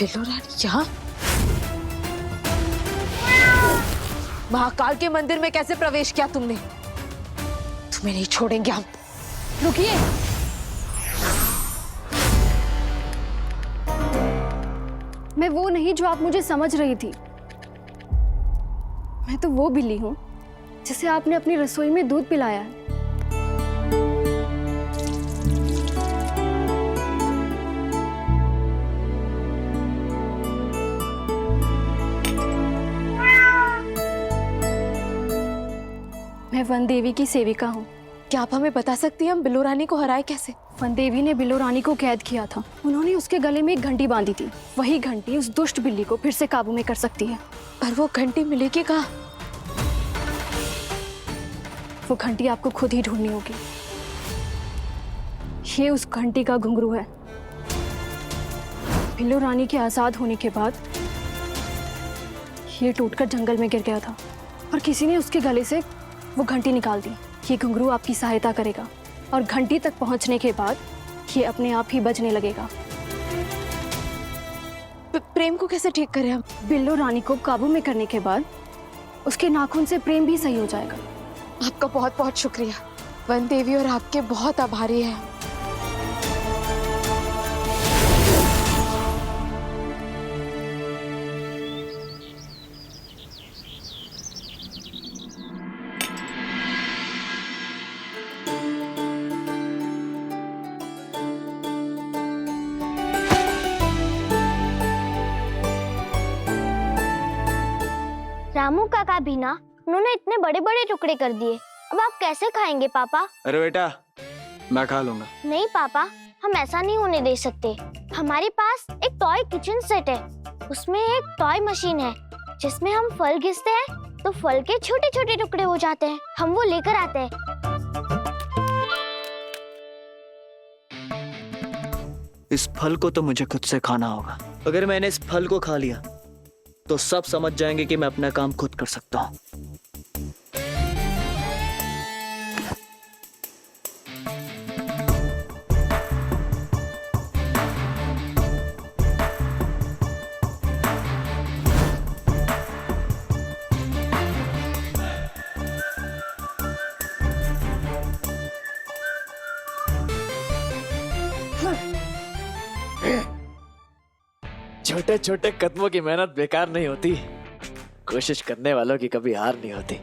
बिल्लो रानी यहाँ? महाकाल के मंदिर में कैसे प्रवेश किया तुमने? तुम्हें नहीं छोड़ेंगे हम। रुकिए, मैं वो नहीं जो आप मुझे समझ रही थी। मैं तो वो बिल्ली हूँ जिसे आपने अपनी रसोई में दूध पिलाया है। मैं वन देवी की सेविका हूँ। क्या आप हमें बता सकती हैं हम बिल्लो रानी को हराए कैसे? वन देवी ने बिल्लो रानी को कैद किया था। उन्होंने उसके गले में एक घंटी बांधी थी। वही घंटी उस दुष्ट बिल्ली को फिर से काबू में कर सकती है। पर वो घंटी मिलेगी कहाँ? वो घंटी आपको खुद ही ढूंढनी होगी। ये उस घंटी का घुंघरू है। बिल्लो रानी के आजाद होने के बाद ये टूटकर जंगल में गिर गया था और किसी ने उसके गले से वो घंटी निकाल दी। ये घुंघरू आपकी सहायता करेगा और घंटी तक पहुंचने के बाद ये अपने आप ही बजने लगेगा। प्रेम को कैसे ठीक करें हम? बिल्लो रानी को काबू में करने के बाद उसके नाखून से प्रेम भी सही हो जाएगा। आपका बहुत बहुत शुक्रिया। वन देवी और आपके बहुत आभारी हैं। रामू काका भी ना, उन्होंने इतने बड़े बड़े टुकड़े कर दिए। अब आप कैसे खाएंगे पापा? अरे बेटा, मैं खा लूंगा। नहीं पापा, हम ऐसा नहीं होने दे सकते। हमारे पास एक टॉय किचन सेट है। उसमें एक टॉय मशीन है जिसमें हम फल घिसते हैं तो फल के छोटे छोटे टुकड़े हो जाते हैं। हम वो लेकर आते हैं। इस फल को तो मुझे खुद से खाना होगा। अगर मैंने इस फल को खा लिया तो सब समझ जाएंगे कि मैं अपना काम खुद कर सकता हूँ। छोटे छोटे कदमों की मेहनत बेकार नहीं होती। कोशिश करने वालों की कभी हार नहीं होती।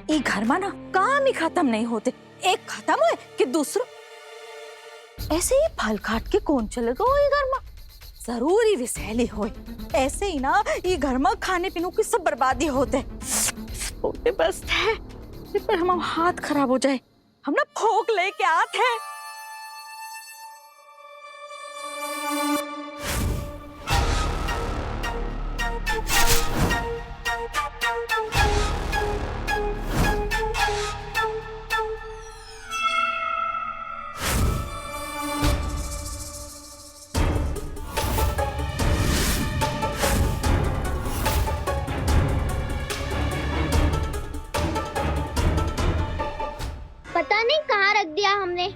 ये घर में ना काम ही खत्म नहीं होते। एक खत्म हुए कि दूसरो। ऐसे ही फल काट के कौन चलेगा ये घर में? जरूरी विसैली हो। ऐसे ही ना ये घर में खाने पीने की सब बर्बादी होते। होते बस है पर हमारा हाथ खराब हो जाए, हम ना भोग लेके आते हैं। पता नहीं कहाँ रख दिया हमने।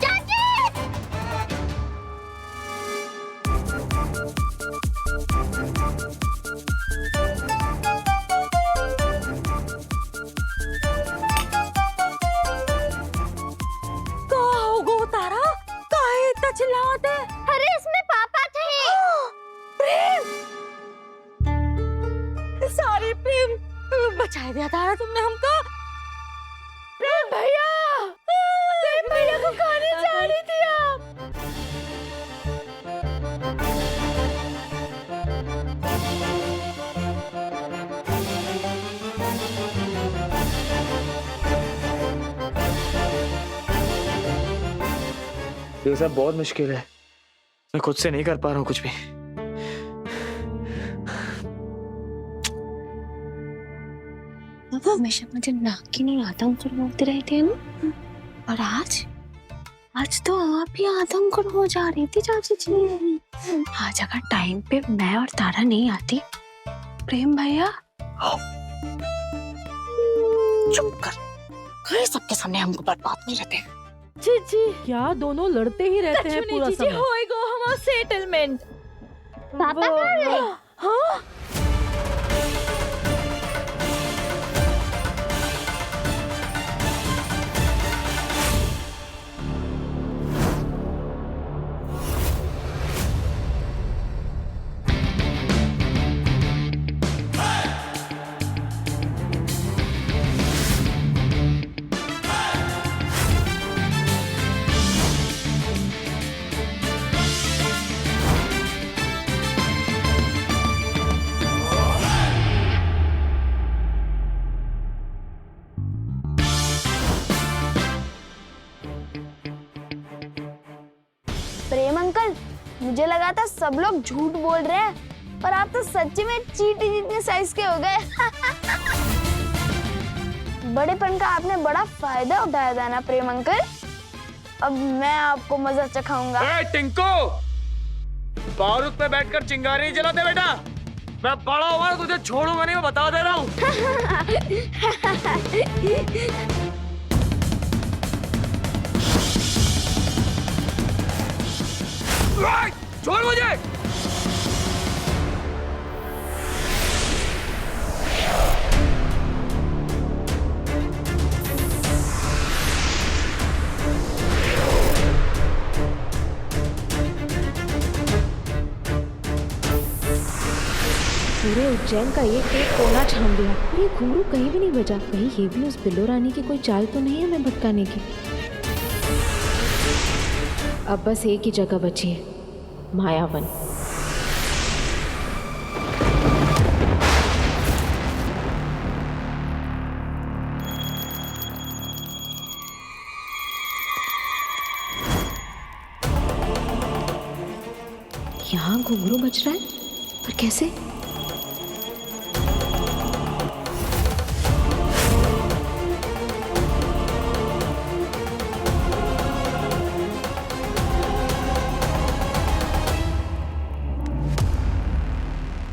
चाची! कहाँ हो गो तारा? काहे इतना चिल्लाते? अरे इसमें पापा थे। प्रेम, सारे प्रेम बचाए दिया तारा तुमने हमको। प्रेम भैया, प्रेम भैया को खाने जा रही थी आप। ये सब बहुत मुश्किल है। मैं खुद से नहीं कर पा रहा हूँ कुछ भी। पापा हमेशा मुझे नाक की नहीं आदमखोर बोलते रहते हैं ना, और आज तो आप ही आदमखोर हो जा रही थी चाची जी। आज अगर टाइम पे मैं और तारा नहीं आती, प्रेम भैया चुप कर, फिर सबके सामने हमको बर्बाद कर रहे थे। जी क्या दोनों लड़ते ही रहते हैं पूरा समय। होएगा हमारा सेटलमेंट। पापा कहाँ गए? हाँ प्रेम अंकल, मुझे लगा था सब लोग झूठ बोल रहे हैं, पर आप तो सच्ची में चींटी जितने साइज के हो गए। बड़ेपन का आपने बड़ा फायदा उठाया था ना प्रेम अंकल। अब मैं आपको मजा चखाऊंगा। टिंको, बारूद पे बैठकर चिंगारी नहीं जलाते बेटा। मैं बड़ा हुआ तुझे छोड़ूंगा नहीं, मैं बता दे रहा हूँ। छोड़ मुझे। पूरे उज्जैन का एक एक कोना छान दिया, पर ये घुंघरू कहीं भी नहीं बजा। कहीं ये भी उस बिल्लो रानी की कोई चाल तो नहीं है हमें भटकाने की। अब बस एक ही जगह बची है, मायावन। यहाँ घुंघरू बज रहा है, पर कैसे?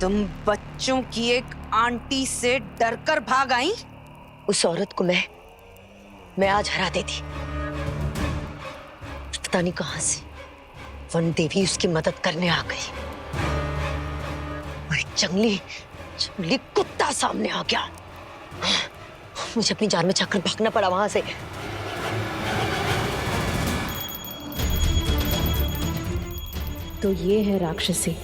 तुम बच्चों की एक आंटी से डरकर भाग आई? उस औरत को मैं आज हरा देती। पता नहीं कहां से वन देवी उसकी मदद करने आ गई। और जंगली कुत्ता सामने आ गया। मुझे अपनी जान में चाहकर भागना पड़ा वहां से। तो ये है राक्षसी।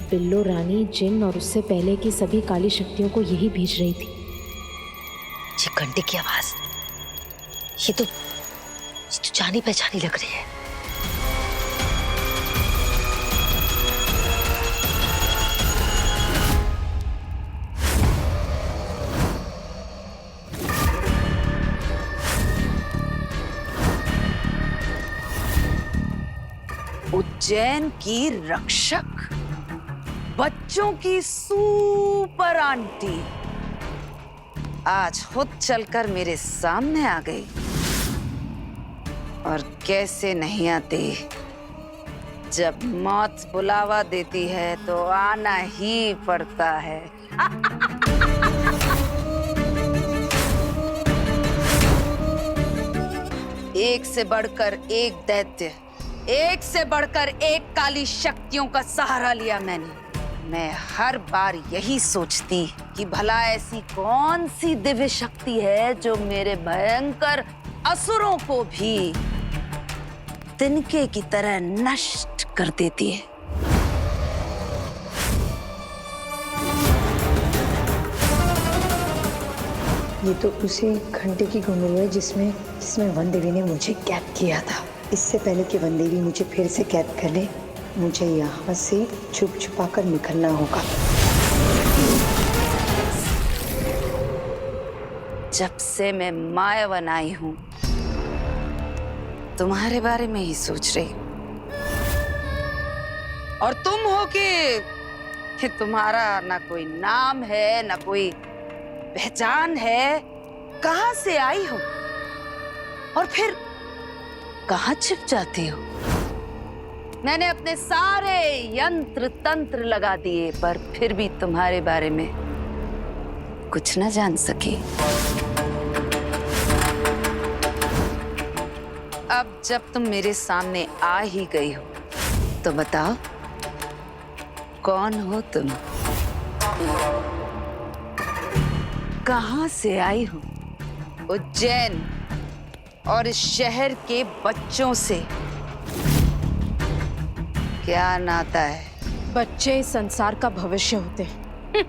बिल्लो रानी जिन और उससे पहले की सभी काली शक्तियों को यही भेज रही थी। ये घंटे की आवाज, ये तो जानी पहचानी लग रही है। उज्जैन की रक्षक, बच्चों की सुपर आंटी आज खुद चलकर मेरे सामने आ गई। और कैसे नहीं आती, जब मौत बुलावा देती है तो आना ही पड़ता है। एक से बढ़कर एक दैत्य, एक से बढ़कर एक काली शक्तियों का सहारा लिया मैंने। मैं हर बार यही सोचती कि भला ऐसी कौन सी दिव्य शक्ति है जो मेरे भयंकर असुरों को भी तिनके की तरह नष्ट कर देती है। ये तो उसी घंटे की घुंघरू है जिसमें वन देवी ने मुझे कैद किया था। इससे पहले कि वन देवी मुझे फिर से कैद कर ले, मुझे यहाँ से छुप छुपा कर निकलना होगा। जब से मैं मायावन आई हूँ, तुम्हारे बारे में ही सोच रही हूँ। और तुम हो कि तुम्हारा ना कोई नाम है, ना कोई पहचान है। कहाँ से आई हो और फिर कहाँ छिप जाती हो? मैंने अपने सारे यंत्र तंत्र लगा दिए, पर फिर भी तुम्हारे बारे में कुछ न जान सकी। अब जब तुम मेरे सामने आ ही गई हो तो बताओ कौन हो तुम? कहां से आई हो? उज्जैन और इस शहर के बच्चों से क्या नाता है? बच्चे इस संसार का भविष्य होते हैं।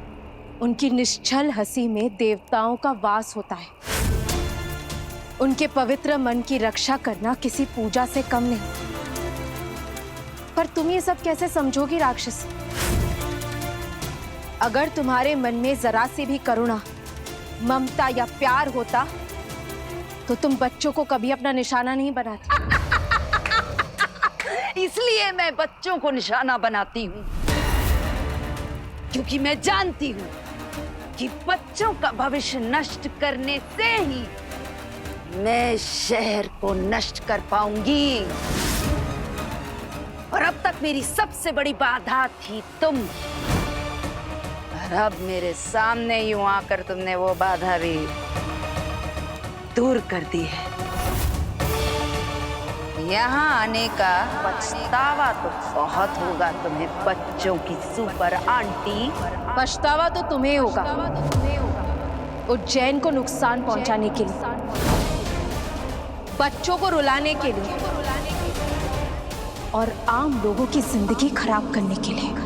उनकी निश्चल हंसी में देवताओं का वास होता है। उनके पवित्र मन की रक्षा करना किसी पूजा से कम नहीं। पर तुम ये सब कैसे समझोगी राक्षसी? अगर तुम्हारे मन में जरा सी भी करुणा, ममता या प्यार होता तो तुम बच्चों को कभी अपना निशाना नहीं बनाती। इसलिए मैं बच्चों को निशाना बनाती हूँ, क्योंकि मैं जानती हूँ कि बच्चों का भविष्य नष्ट करने से ही मैं शहर को नष्ट कर पाऊंगी। और अब तक मेरी सबसे बड़ी बाधा थी तुम, और अब मेरे सामने यूं आकर तुमने वो बाधा भी दूर कर दी है। यहाँ आने का पछतावा तो बहुत होगा तुम्हें, बच्चों की सुपर आंटी। पछतावा तो तुम्हें होगा, उज्जैन को नुकसान पहुंचाने के लिए, बच्चों को रुलाने के लिए और आम लोगों की जिंदगी खराब करने के लिए।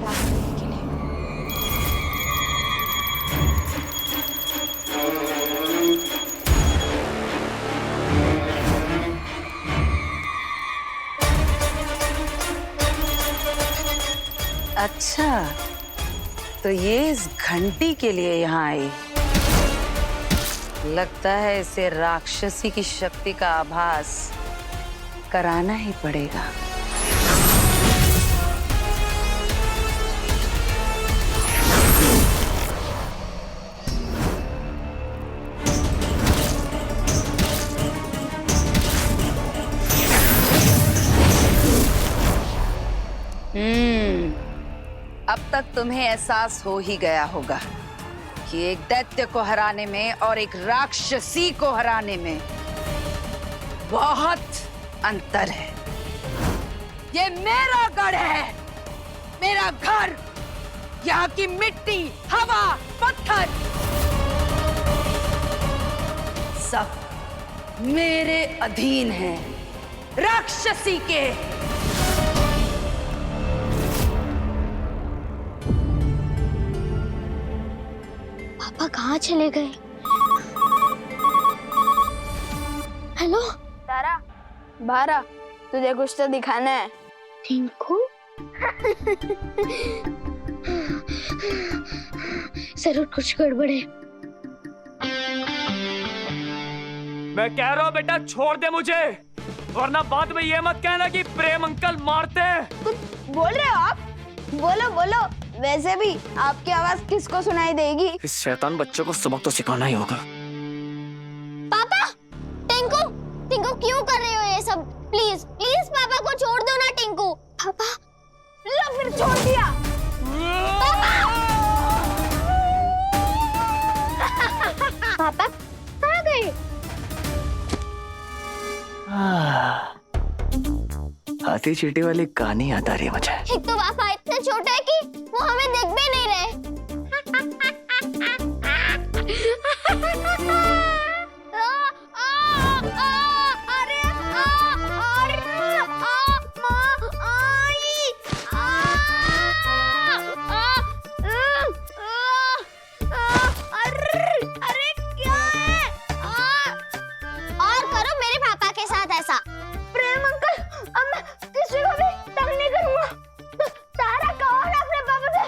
अच्छा, तो ये इस घंटी के लिए यहाँ आई। लगता है इसे राक्षसी की शक्ति का आभास कराना ही पड़ेगा। अब तक तुम्हें एहसास हो ही गया होगा कि एक दैत्य को हराने में और एक राक्षसी को हराने में बहुत अंतर है। ये मेरा गढ़ है, मेरा घर। यहाँ की मिट्टी, हवा, पत्थर सब मेरे अधीन है, राक्षसी के। पापा कहाँ चले गए? हेलो तारा, बाहर आ, तुझे कुछ तो दिखाना है। टिंकू? जरूर कुछ गड़बड़ है। मैं कह रहा हूँ बेटा छोड़ दे मुझे, वरना बाद में ये मत कहना कि प्रेम अंकल मारते हैं। बोल रहे हो आप? बोलो बोलो। वैसे भी आपकी आवाज किसको सुनाई देगी? इस शैतान बच्चों को सबक तो सिखाना ही होगा। पापा, टिंकू, टिंकू क्यों कर रहे हो ये सब? प्लीज प्लीज पापा को छोड़ दो ना टिंकू। पापा, लो फिर छोड़ दिया। पापा कहाँ गए? हाथी चींटी वाली कहानी याद आ रही है मुझे। एक तो पापा इतने छोटे हैं कि वो हमें देख भी नहीं रहे। अरे क्या है? और करो मेरे पापा के साथ ऐसा। प्रेम अंकल, अब मैं किसी को भी तंग नहीं करूंगा। तारा कहो ना अपने पापा से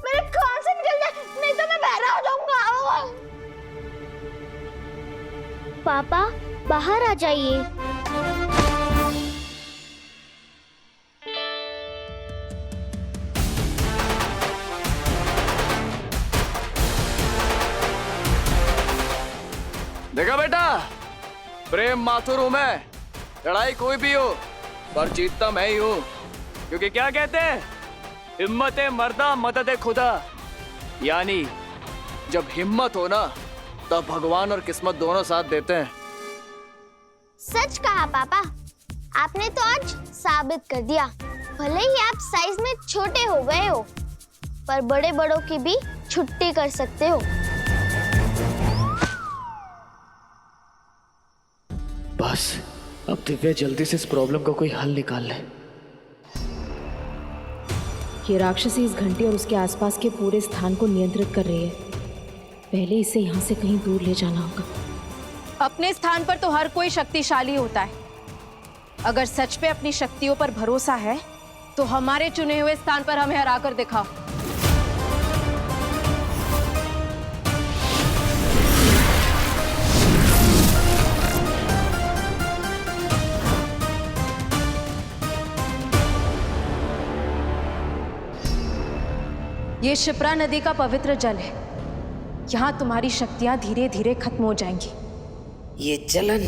मेरे कान से निकल जाए, नहीं तो मैं बहरा हो जाऊंगा। पापा बाहर आ जाइए। देखा बेटा, प्रेम माथुर हूं मैं। लड़ाई कोई भी हो पर जीतता मैं ही हूँ, क्योंकि क्या कहते हैं, हिम्मत मर्दा मदद खुदा। यानी जब हिम्मत हो ना तब भगवान और किस्मत दोनों साथ देते हैं। सच कहा पापा, आपने तो आज साबित कर दिया। भले ही आप साइज में छोटे हो गए हो, पर बड़े बड़ों की भी छुट्टी कर सकते हो। बस अब दिव्या जल्दी से इस प्रॉब्लम का कोई हल निकाल ले। ये राक्षसी इस घंटी और उसके आसपास के पूरे स्थान को नियंत्रित कर रही है। पहले इसे यहाँ से कहीं दूर ले जाना होगा। अपने स्थान पर तो हर कोई शक्तिशाली होता है। अगर सच पे अपनी शक्तियों पर भरोसा है तो हमारे चुने हुए स्थान पर हमें हराकर दिखाओ। ये शिप्रा नदी का पवित्र जल है। यहाँ तुम्हारी शक्तियां धीरे धीरे खत्म हो जाएंगी। ये जलन,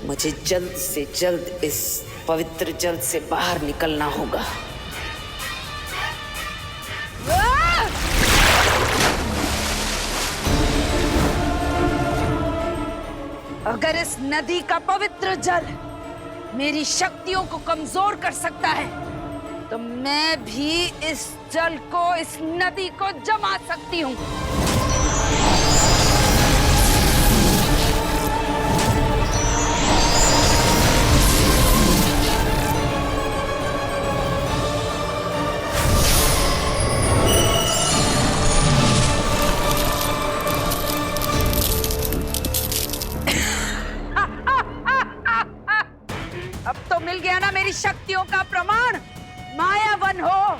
मुझे जल्द से जल्द इस पवित्र जल से बाहर निकलना होगा। अगर इस नदी का पवित्र जल मेरी शक्तियों को कमजोर कर सकता है, तो मैं भी इस जल को, इस नदी को जमा सकती हूँ। अब तो मिल गया ना मेरी शक्तियों का प्रमाण। मायावन हो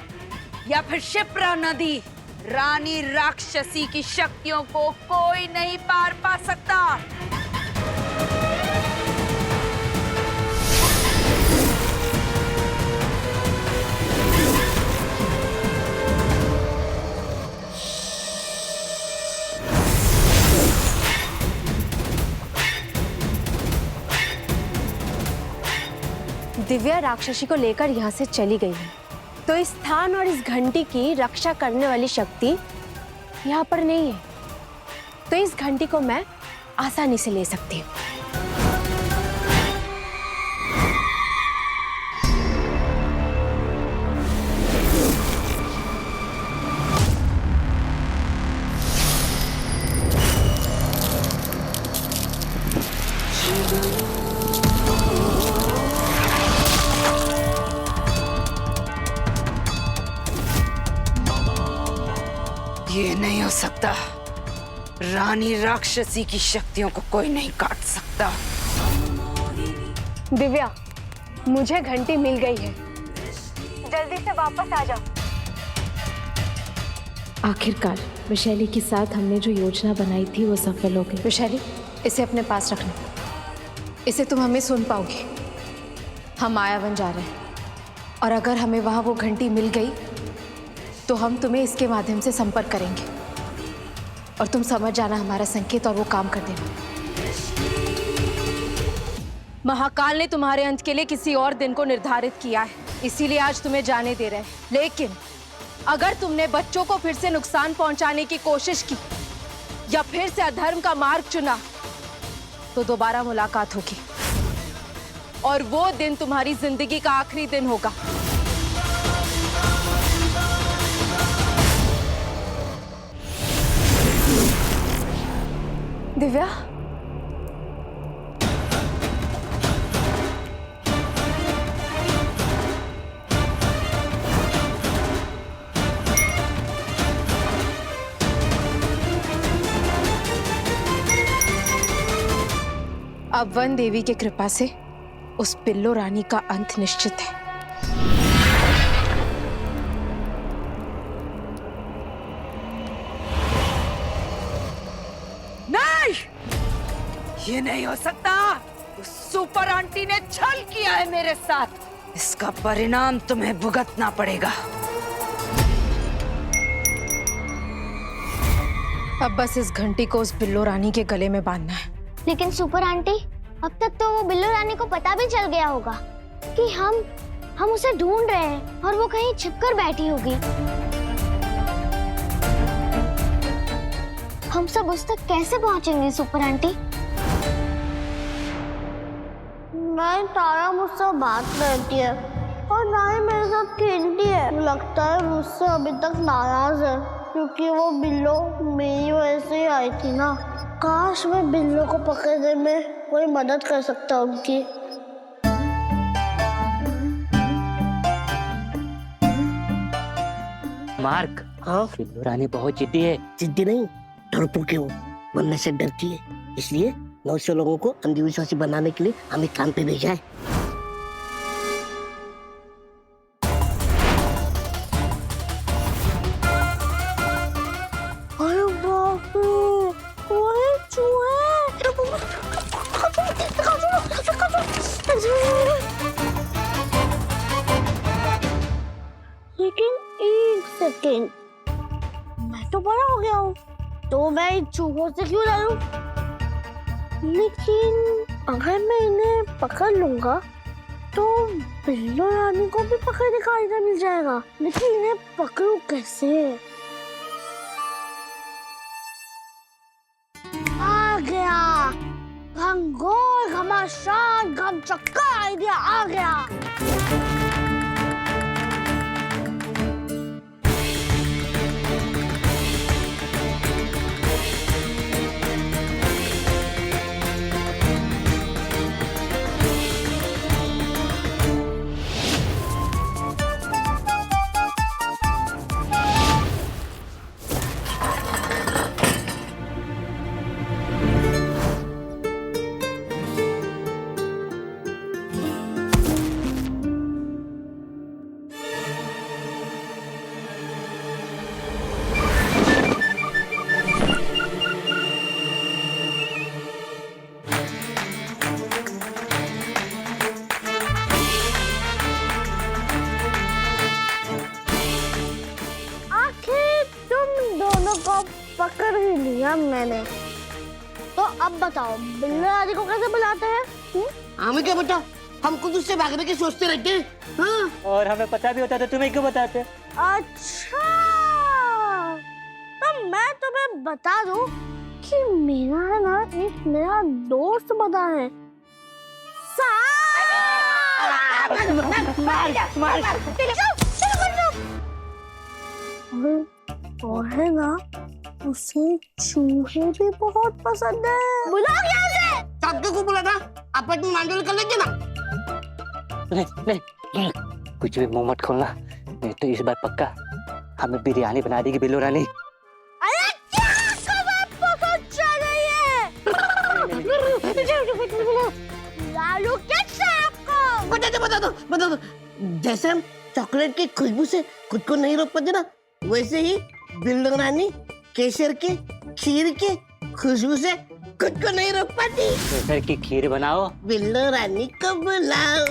या फिर शिप्रा नदी, रानी राक्षसी की शक्तियों को कोई नहीं पार पा सकता। दिव्या राक्षसी को लेकर यहाँ से चली गई है, तो इस स्थान और इस घंटी की रक्षा करने वाली शक्ति यहाँ पर नहीं है। तो इस घंटी को मैं आसानी से ले सकती हूँ। ये नहीं हो सकता। रानी राक्षसी की शक्तियों को कोई नहीं काट सकता। दिव्या, मुझे घंटी मिल गई है, जल्दी से वापस आ जाओ। आखिरकार वैशाली के साथ हमने जो योजना बनाई थी वो सफल हो गई। वैशाली, इसे अपने पास रखना। इसे तुम हमें सुन पाओगे। हम मायावन जा रहे हैं, और अगर हमें वहां वो घंटी मिल गई तो हम तुम्हें इसके माध्यम से संपर्क करेंगे, और तुम समझ जाना हमारा संकेत और वो काम कर देना। महाकाल ने तुम्हारे अंत के लिए किसी और दिन को निर्धारित किया है, इसीलिए आज तुम्हें जाने दे रहे हैं। लेकिन अगर तुमने बच्चों को फिर से नुकसान पहुंचाने की कोशिश की या फिर से अधर्म का मार्ग चुना, तो दोबारा मुलाकात होगी, और वो दिन तुम्हारी जिंदगी का आखिरी दिन होगा। दिव्या, अब वन देवी की कृपा से उस बिल्लो रानी का अंत निश्चित है। ये नहीं हो सकता। उस सुपर आंटी ने छल किया है मेरे साथ। इसका परिणाम तुम्हें भुगतना पड़ेगा। अब बस इस घंटी को उस बिल्लो रानी के गले में बांधना है। लेकिन सुपर आंटी, अब तक तो वो बिल्लो रानी को पता भी चल गया होगा कि हम उसे ढूंढ रहे हैं, और वो कहीं छिपकर बैठी होगी। हम सब उस तक कैसे पहुंचेंगे सुपर आंटी? ना ही तारा मुझसे बात करती है और ना ही मेरे साथ खेलती है। लगता है मुझसे अभी तक नाराज है क्योंकि वो बिल्लो मेरी वजह से ही आई थी ना। काश मैं बिल्लो को पकड़ने में कोई मदद कर सकता उनकी। मार्क, हाँ बिल्लो रानी बहुत जिद्दी है। जिद्दी नहीं, डरपोक है वो, मरने से डरती है। इसलिए 900 लोगों को अंधविश्वासी बनाने के लिए हमें काम पे भेजा है। अरे बाप रे, वो है चूहे। लेकिन एक सेकेंड, मैं तो बड़ा हो गया हूँ तो मैं इन चूहों से क्यों लड़ूं? लेकिन अगर मैं इन्हें पकड़ लूंगा तो बिल्लो रानी को भी पकड़ने का आइडिया मिल जाएगा। लेकिन इन्हें पकड़ूं कैसे? आ गया, घंघोर घमासान घमचक्कर आइडिया आ गया। पकड़ ही लिया मैंने, तो अब बताओ बिल्लो रानी को कैसे बुलाते हैं? हमें क्या पता, हम खुद उससे भागने की सोचते रहते हैं। हाँ? और हमें पता भी होता तो तुम्हें क्यों बताते? अच्छा, तो मैं तुम्हें बता दूं कि मेरा है ना एक नया दोस्त बना है। और है ना उसे चूहे भी बहुत पसंद है। बुलाओ यहाँ से। सबके को बुला था, आपस में मांडोल कर लेते ना। नहीं, कुछ भी मुंह मत खोलना, नहीं तो इस बार पक्का हमें बिरयानी बना देगी बिल्लो रानी। अरे क्या कबाब पसंद चल रही है? लालू कैसे आपको? बता दो। जैसे हम चॉकलेट की खुशबू से खुद को नहीं रोक पाते ना, वैसे ही बिल्लो रानी केसर के खीर के खुशबू से खुद को नहीं रोक पाती। केसर की खीर बनाओ, बिल्लो रानी को बुलाओ।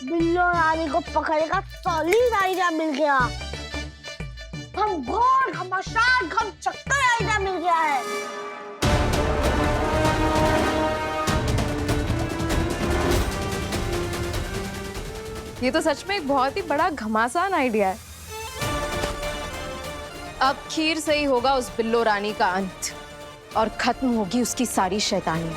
बिल्लो रानी को पकड़ने का सॉलिड आइडिया मिल गया। घमघोर घमासान घमचक्कर आइडिया मिल गया है। ये तो सच में एक बहुत ही बड़ा घमासान आइडिया है। अब खीर से ही होगा उस बिल्लो रानी का अंत और खत्म होगी उसकी सारी शैतानी।